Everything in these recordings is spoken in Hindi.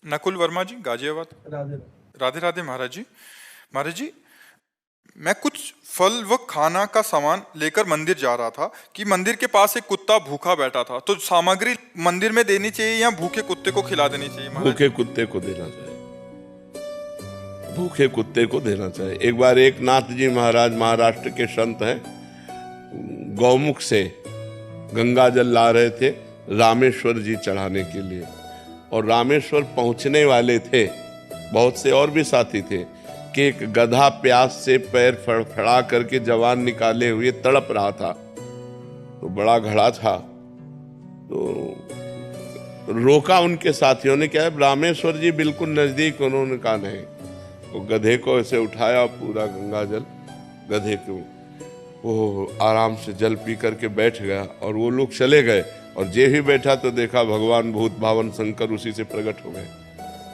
नकुल वर्मा जी, गाजियाबाद। राधे। राधे राधे महाराज जी। महाराज जी, मैं कुछ फल व खाना का सामान लेकर मंदिर जा रहा था कि मंदिर के पास एक कुत्ता भूखा बैठा था। तो सामग्री मंदिर में देनी चाहिए या भूखे कुत्ते को खिला देनी चाहिए महाराज? भूखे कुत्ते को देना चाहिए, भूखे कुत्ते को देना चाहिए। एक बार एक नाथ जी महाराज, महाराष्ट्र के संत हैं, गौमुख से गंगा जल ला रहे थे रामेश्वर जी चढ़ाने के लिए, और रामेश्वर पहुंचने वाले थे, बहुत से और भी साथी थे, कि एक गधा प्यास से पैर फड़फड़ा करके जवान निकाले हुए तड़प रहा था। तो बड़ा घड़ा था, तो रोका उनके साथियों ने। क्या है, रामेश्वर जी बिल्कुल नजदीक। उन्होंने कहा नहीं। वो गधे को ऐसे उठाया, पूरा गंगा जल गधे को, वो आराम से जल पी करके बैठ गया, और वो लोग चले गए। और जे ही बैठा तो देखा भगवान भूत भावन शंकर उसी से प्रकट हो गए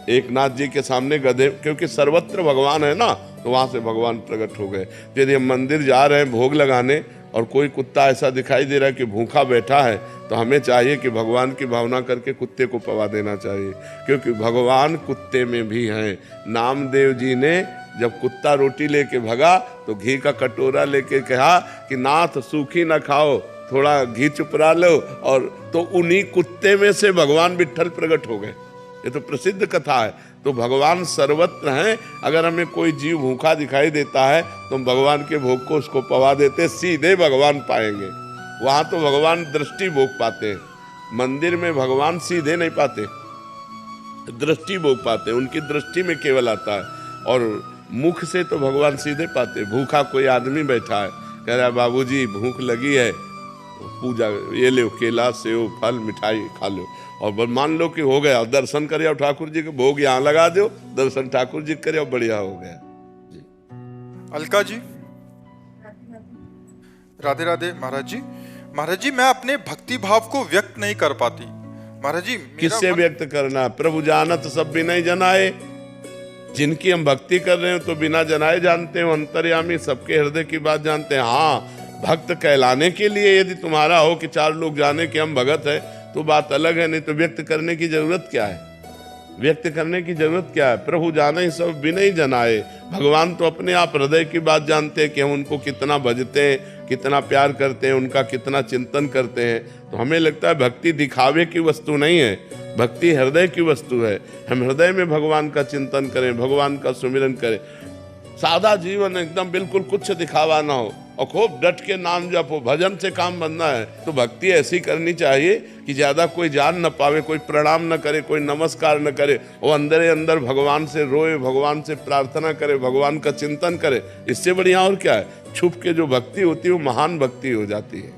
एक नाथ जी के सामने गधे, क्योंकि सर्वत्र भगवान है ना, तो वहां से भगवान प्रकट हो गए। यदि हम मंदिर जा रहे हैं भोग लगाने और कोई कुत्ता ऐसा दिखाई दे रहा है कि भूखा बैठा है, तो हमें चाहिए कि भगवान की भावना करके कुत्ते को पवा देना चाहिए, क्योंकि भगवान कुत्ते में भी हैं। नामदेव जी ने जब कुत्ता रोटी लेके भगा तो घी का कटोरा लेके कहा कि नाथ सूखी ना खाओ, थोड़ा घी चुपरा लो, और तो उन्हीं कुत्ते में से भगवान विट्ठल प्रकट हो गए। ये तो प्रसिद्ध कथा है। तो भगवान सर्वत्र हैं। अगर हमें कोई जीव भूखा दिखाई देता है तो हम भगवान के भोग को उसको पवा देते, सीधे भगवान पाएंगे। वहां तो भगवान दृष्टि भोग पाते हैं, मंदिर में भगवान सीधे नहीं पाते, दृष्टि भोग पाते हैं। उनकी दृष्टि में केवल आता है, और मुख से तो भगवान सीधे पाते। भूखा कोई आदमी बैठा है, कह रहा है बाबूजी भूख लगी है, पूजा ये लो, केला सेव फल मिठाई खा लो, और मान लो कि हो गया, दर्शन करे और ठाकुर जी के भोग यहाँ लगा दो, दर्शन ठाकुर जी करे और बढ़िया हो गया जी। अलका जी, राधे राधे महाराज जी। महाराज जी, मैं अपने भक्ति भाव को व्यक्त नहीं कर पाती महाराज जी। किससे व्यक्त करना? प्रभु जानत सब बिना जनाए। जिनकी हम भक्ति कर रहे हैं तो बिना जनाए जानते हैं, अंतर्यामी सबके हृदय की बात जानते हैं। हाँ, भक्त कहलाने के लिए यदि तुम्हारा हो कि चार लोग जाने कि हम भगत है तो बात अलग है, नहीं तो व्यक्त करने की जरूरत क्या है? व्यक्त करने की जरूरत क्या है? प्रभु जाने सब बिना जनाए। भगवान तो अपने आप हृदय की बात जानते हैं कि हम उनको कितना भजते हैं, कितना प्यार करते हैं, उनका कितना चिंतन करते हैं। तो हमें लगता है भक्ति दिखावे की वस्तु नहीं है, भक्ति हृदय की वस्तु है। हम हृदय में भगवान का चिंतन करें, भगवान का सुमिरन करें, सादा जीवन एकदम बिल्कुल कुछ दिखावा ना हो, और खूब डट के नाम जपो, भजन से काम बनना है। तो भक्ति ऐसी करनी चाहिए कि ज्यादा कोई जान न पावे, कोई प्रणाम न करे, कोई नमस्कार न करे, वो अंदर अंदर भगवान से रोए, भगवान से प्रार्थना करे, भगवान का चिंतन करे। इससे बढ़िया और क्या है? छुप के जो भक्ति होती है वो महान भक्ति हो जाती है।